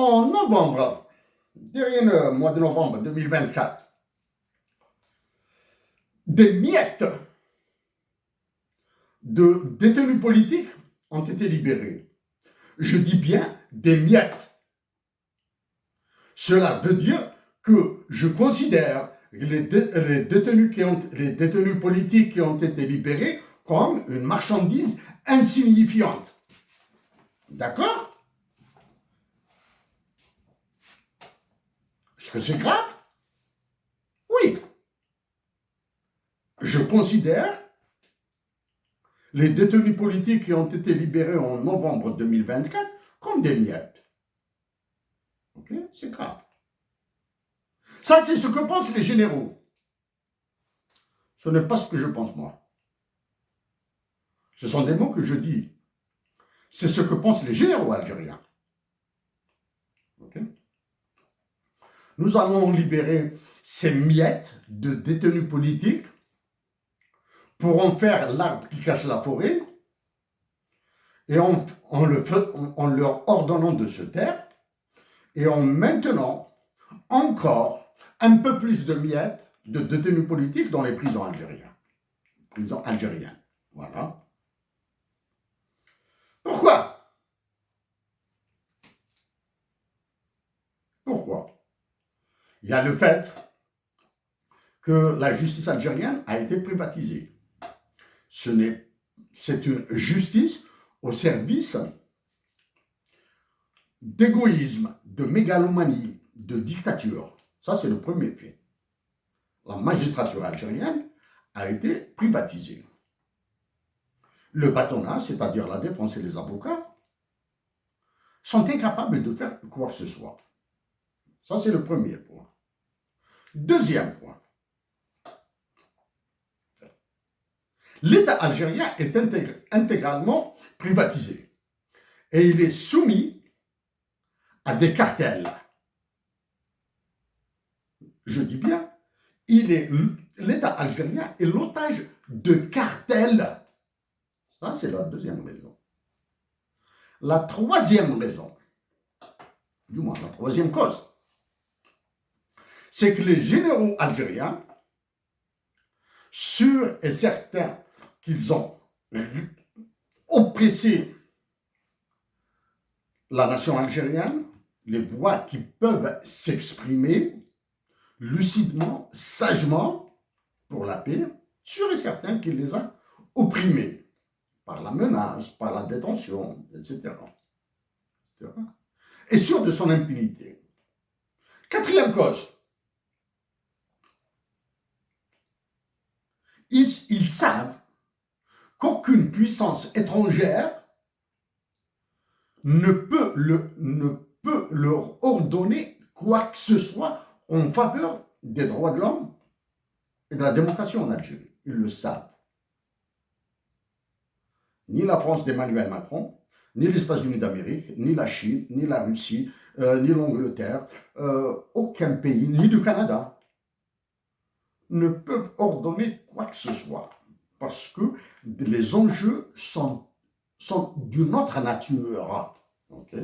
En novembre, dernier mois de novembre 2024, des miettes de détenus politiques ont été libérés. Je dis bien des miettes. Cela veut dire que je considère les détenus politiques qui ont été libérés comme une marchandise insignifiante. D'accord? Est-ce que c'est grave? Oui. Je considère les détenus politiques qui ont été libérés en novembre 2024 comme des miettes. Ok? C'est grave. Ça, c'est ce que pensent les généraux. Ce n'est pas ce que je pense, moi. Ce sont des mots que je dis. C'est ce que pensent les généraux algériens. Ok? Nous allons libérer ces miettes de détenus politiques pour en faire l'arbre qui cache la forêt et en leur ordonnant de se taire et en maintenant encore un peu plus de miettes de détenus politiques dans les prisons algériennes. Prisons algériennes. Voilà. Pourquoi? Pourquoi? Il y a le fait que la justice algérienne a été privatisée. C'est une justice au service d'égoïsme, de mégalomanie, de dictature. Ça, c'est le premier fait. La magistrature algérienne a été privatisée. Le bâtonnat, c'est-à-dire la défense et les avocats, sont incapables de faire quoi que ce soit. Ça, c'est le premier point. Deuxième point. L'État algérien est intégralement privatisé et il est soumis à des cartels. Je dis bien, l'État algérien est l'otage de cartels. Ça, c'est la deuxième raison. La troisième raison, du moins la troisième cause, c'est que les généraux algériens, sûrs et certains qu'ils ont oppressé la nation algérienne, les voix qui peuvent s'exprimer lucidement, sagement, pour la paix, sûrs et certains qu'il les a opprimés par la menace, par la détention, etc. Et sûr de son impunité. Quatrième cause, ils savent qu'aucune puissance étrangère ne peut leur ordonner quoi que ce soit en faveur des droits de l'homme et de la démocratie en Algérie. Ils le savent. Ni la France d'Emmanuel Macron, ni les États-Unis d'Amérique, ni la Chine, ni la Russie, ni l'Angleterre, aucun pays, ni du Canada, ne peuvent ordonner quoi que ce soit. Parce que les enjeux sont d'une autre nature. Okay.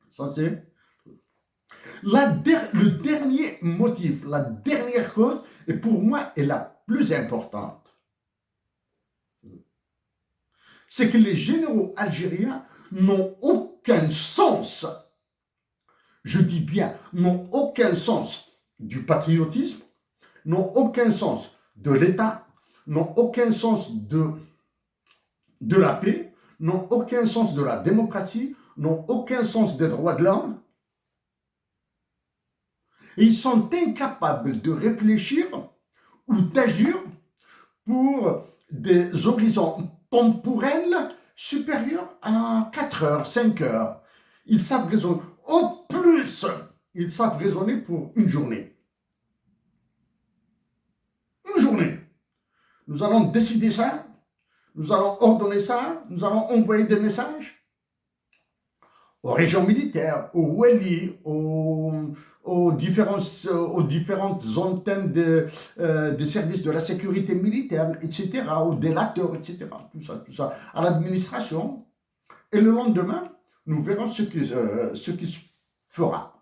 Ça, c'est le dernier motif, la dernière cause, et pour moi, est la plus importante. C'est que les généraux algériens n'ont aucun sens, je dis bien, n'ont aucun sens du patriotisme, n'ont aucun sens de l'État, n'ont aucun sens de la paix, n'ont aucun sens de la démocratie, n'ont aucun sens des droits de l'homme. Et ils sont incapables de réfléchir ou d'agir pour des horizons temporels supérieurs à 4 heures, 5 heures. Ils savent raisonner. Au plus, ils savent raisonner pour une journée. Une journée. Nous allons décider ça, nous allons ordonner ça, nous allons envoyer des messages aux régions militaires, aux Wali, aux différentes antennes des services de la sécurité militaire, etc., aux délateurs, etc., tout ça, à l'administration. Et le lendemain, Nous verrons ce qui se fera.